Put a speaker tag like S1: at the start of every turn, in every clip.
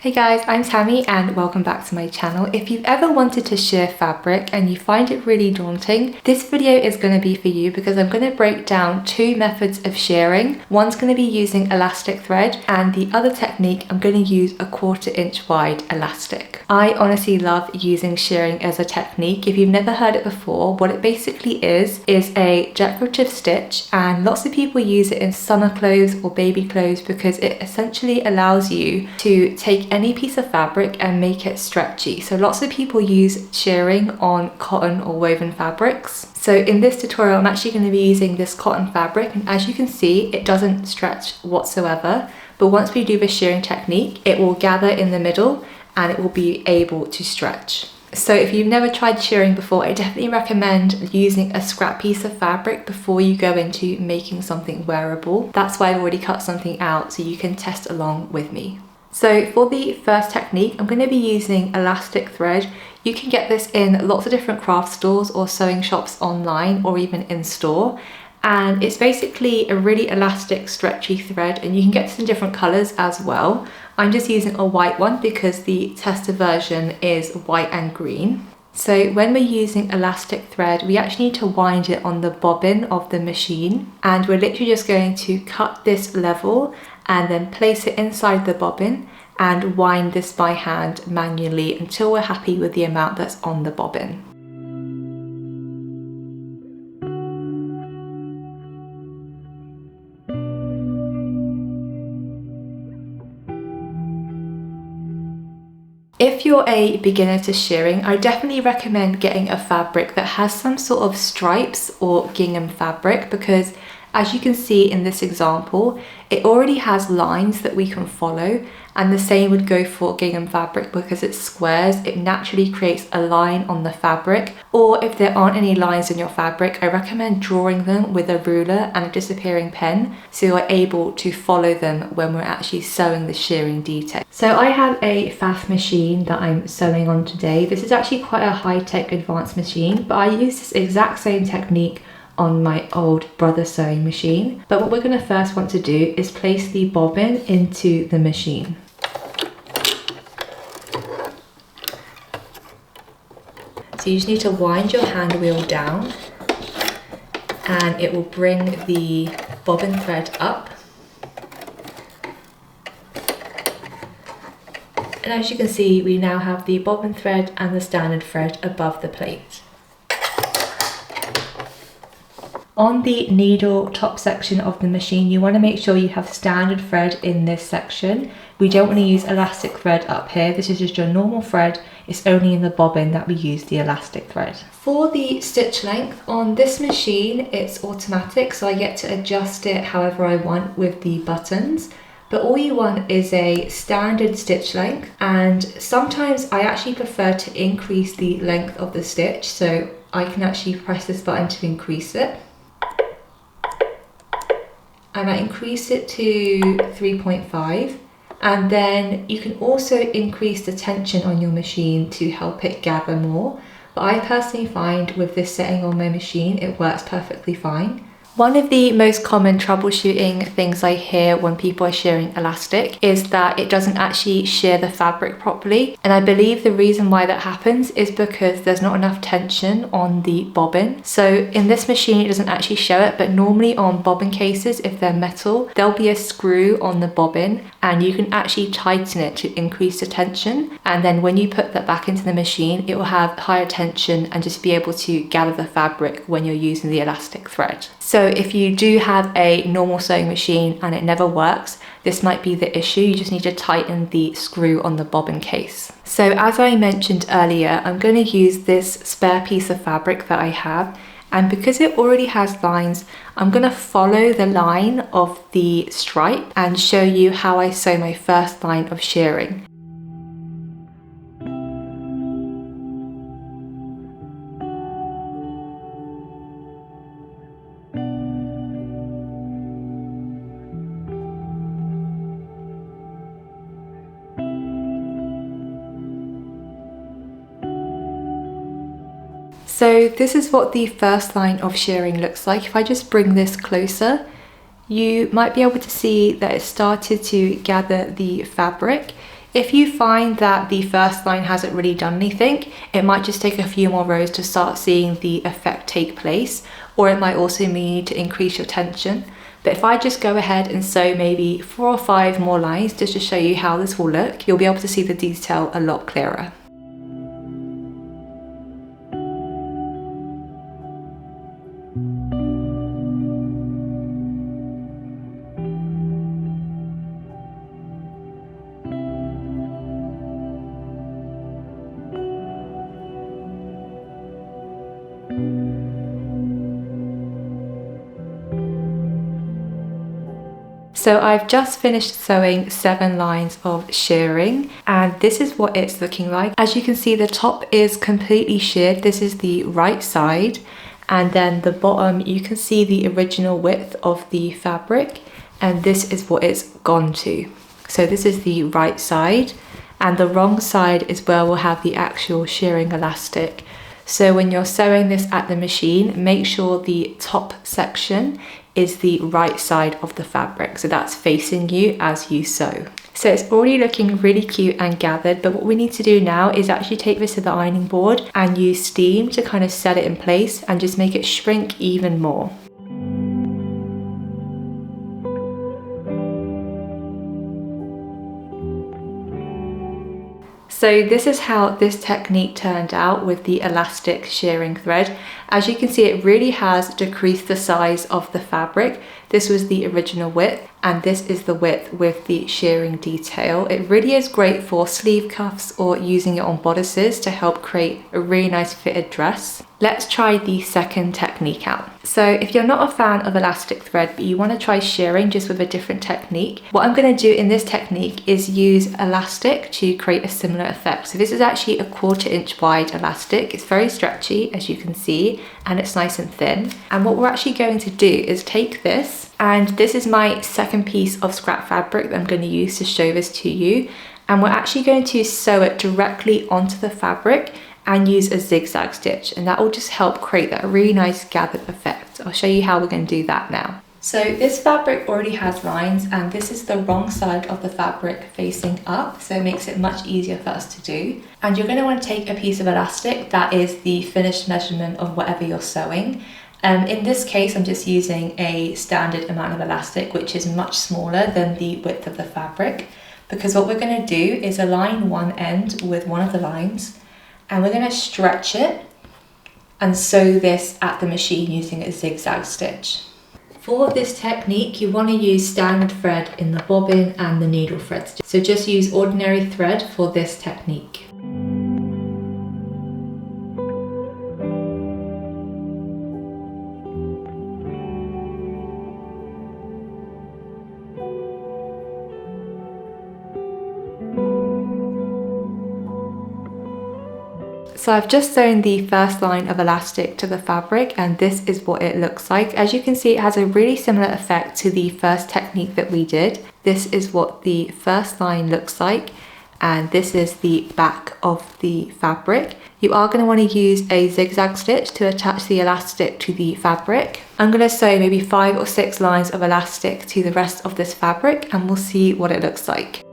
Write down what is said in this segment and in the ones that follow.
S1: Hey guys, I'm Tammy and welcome back to my channel. If you've ever wanted to shear fabric and you find it really daunting, this video is going to be for you because I'm going to break down two methods of shearing. One's going to be using elastic thread and the other technique I'm going to use a 1/4 inch wide elastic. I honestly love using shearing as a technique. If you've never heard it before, what it basically is a decorative stitch, and lots of people use it in summer clothes or baby clothes because it essentially allows you to take any piece of fabric and make it stretchy. So lots of people use shearing on cotton or woven fabrics. So in this tutorial, I'm actually going to be using this cotton fabric, and as you can see, it doesn't stretch whatsoever. But once we do the shearing technique, it will gather in the middle and it will be able to stretch. So if you've never tried shearing before, I definitely recommend using a scrap piece of fabric before you go into making something wearable. That's why I've already cut something out so you can test along with me. So for the first technique, I'm going to be using elastic thread. You can get this in lots of different craft stores or sewing shops online or even in store. And it's basically a really elastic, stretchy thread, and you can get this in different colors as well. I'm just using a white one because the tester version is white and green. So when we're using elastic thread, we actually need to wind it on the bobbin of the machine, and we're literally just going to cut this level and then place it inside the bobbin and wind this by hand manually until we're happy with the amount that's on the bobbin. If you're a beginner to shearing, I definitely recommend getting a fabric that has some sort of stripes or gingham fabric, because as you can see in this example, it already has lines that we can follow, and the same would go for gingham fabric because it's squares. It naturally creates a line on the fabric, or if there aren't any lines in your fabric, I recommend drawing them with a ruler and a disappearing pen so you're able to follow them when we're actually sewing the shearing detail. So I have a fast machine that I'm sewing on today. This is actually quite a high-tech advanced machine, but I use this exact same technique on my old brother sewing machine. But what we're going to first want to do is place the bobbin into the machine. So you just need to wind your hand wheel down and it will bring the bobbin thread up. And as you can see, we now have the bobbin thread and the standard thread above the plate. On the needle top section of the machine, you want to make sure you have standard thread in this section. We don't want to use elastic thread up here. This is just your normal thread. It's only in the bobbin that we use the elastic thread. For the stitch length on this machine, it's automatic, so I get to adjust it however I want with the buttons. But all you want is a standard stitch length, and sometimes I actually prefer to increase the length of the stitch, so I can actually press this button to increase it. I might increase it to 3.5, and then you can also increase the tension on your machine to help it gather more. But I personally find with this setting on my machine, it works perfectly fine. One of the most common troubleshooting things I hear when people are shearing elastic is that it doesn't actually shear the fabric properly. And I believe the reason why that happens is because there's not enough tension on the bobbin. So in this machine, it doesn't actually show it, but normally on bobbin cases, if they're metal, there'll be a screw on the bobbin and you can actually tighten it to increase the tension. And then when you put that back into the machine, it will have higher tension and just be able to gather the fabric when you're using the elastic thread. So if you do have a normal sewing machine and it never works, this might be the issue. You just need to tighten the screw on the bobbin case. So as I mentioned earlier, I'm going to use this spare piece of fabric that I have, and because it already has lines, I'm going to follow the line of the stripe and show you how I sew my first line of shearing. So this is what the first line of shearing looks like. If I just bring this closer, you might be able to see that it started to gather the fabric. If you find that the first line hasn't really done anything, it might just take a few more rows to start seeing the effect take place, or it might also mean you need to increase your tension. But if I just go ahead and sew maybe 4 or 5 more lines just to show you how this will look, you'll be able to see the detail a lot clearer. So I've just finished sewing 7 lines of shirring, and this is what it's looking like. As you can see, the top is completely shirred. This is the right side, and then the bottom, you can see the original width of the fabric, and this is what it's gone to. So this is the right side, and the wrong side is where we'll have the actual shirring elastic. So when you're sewing this at the machine, make sure the top section is the right side of the fabric, so that's facing you as you sew. So it's already looking really cute and gathered, but what we need to do now is actually take this to the ironing board and use steam to kind of set it in place and just make it shrink even more. So this is how this technique turned out with the elastic shirring thread. As you can see, it really has decreased the size of the fabric. This was the original width, and this is the width with the shirring detail. It really is great for sleeve cuffs or using it on bodices to help create a really nice fitted dress. Let's try the second technique out. So if you're not a fan of elastic thread, but you want to try shirring just with a different technique, what I'm going to do in this technique is use elastic to create a similar effect. So this is actually a 1/4 inch wide elastic. It's very stretchy, as you can see, and it's nice and thin. And what we're actually going to do is take this, and this is my second piece of scrap fabric that I'm going to use to show this to you. And we're actually going to sew it directly onto the fabric and use a zigzag stitch, and that will just help create that really nice gathered effect. I'll show you how we're going to do that now. So this fabric already has lines, and this is the wrong side of the fabric facing up, so it makes it much easier for us to do. And you're going to want to take a piece of elastic that is the finished measurement of whatever you're sewing. In this case, I'm just using a standard amount of elastic, which is much smaller than the width of the fabric, because what we're going to do is align one end with one of the lines, and we're going to stretch it and sew this at the machine using a zigzag stitch. For this technique, you want to use standard thread in the bobbin and the needle threads. So just use ordinary thread for this technique. So I've just sewn the first line of elastic to the fabric, and this is what it looks like. As you can see, it has a really similar effect to the first technique that we did. This is what the first line looks like, and this is the back of the fabric. You are going to want to use a zigzag stitch to attach the elastic to the fabric. I'm going to sew maybe 5 or 6 lines of elastic to the rest of this fabric, and we'll see what it looks like.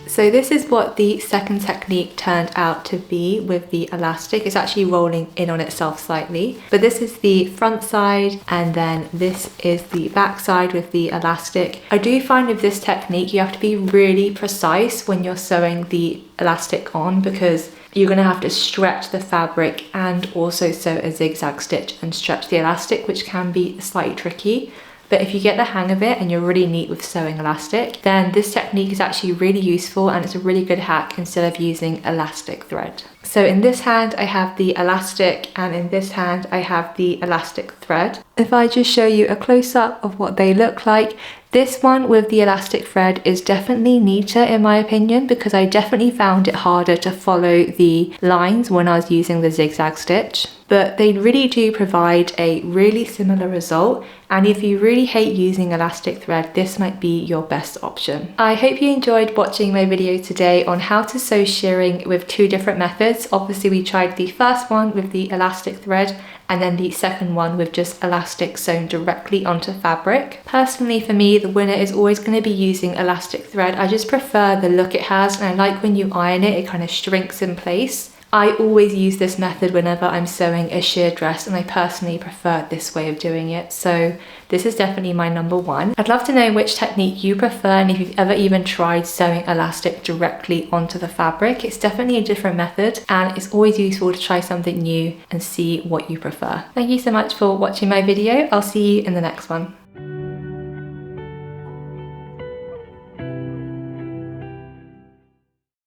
S1: So this is what the second technique turned out to be with the elastic. It's actually rolling in on itself slightly, but this is the front side, and then this is the back side with the elastic. I do find with this technique, you have to be really precise when you're sewing the elastic on, because you're going to have to stretch the fabric and also sew a zigzag stitch and stretch the elastic, which can be slightly tricky. But if you get the hang of it and you're really neat with sewing elastic, then this technique is actually really useful, and it's a really good hack instead of using elastic thread. So in this hand I have the elastic, and in this hand I have the elastic thread. If I just show you a close-up of what they look like, This one with the elastic thread is definitely neater in my opinion, because I definitely found it harder to follow the lines when I was using the zigzag stitch. But they really do provide a really similar result, and if you really hate using elastic thread, this might be your best option. I hope you enjoyed watching my video today on how to sew shirring with two different methods. Obviously we tried the first one with the elastic thread, and then the second one with just elastic sewn directly onto fabric. Personally for me, the winner is always going to be using elastic thread. I just prefer the look it has, and I like when you iron it, it kind of shrinks in place. I always use this method whenever I'm sewing a sheer dress, and I personally prefer this way of doing it. So this is definitely my number one. I'd love to know which technique you prefer, and if you've ever even tried sewing elastic directly onto the fabric. It's definitely a different method, and it's always useful to try something new and see what you prefer. Thank you so much for watching my video. I'll see you in the next one.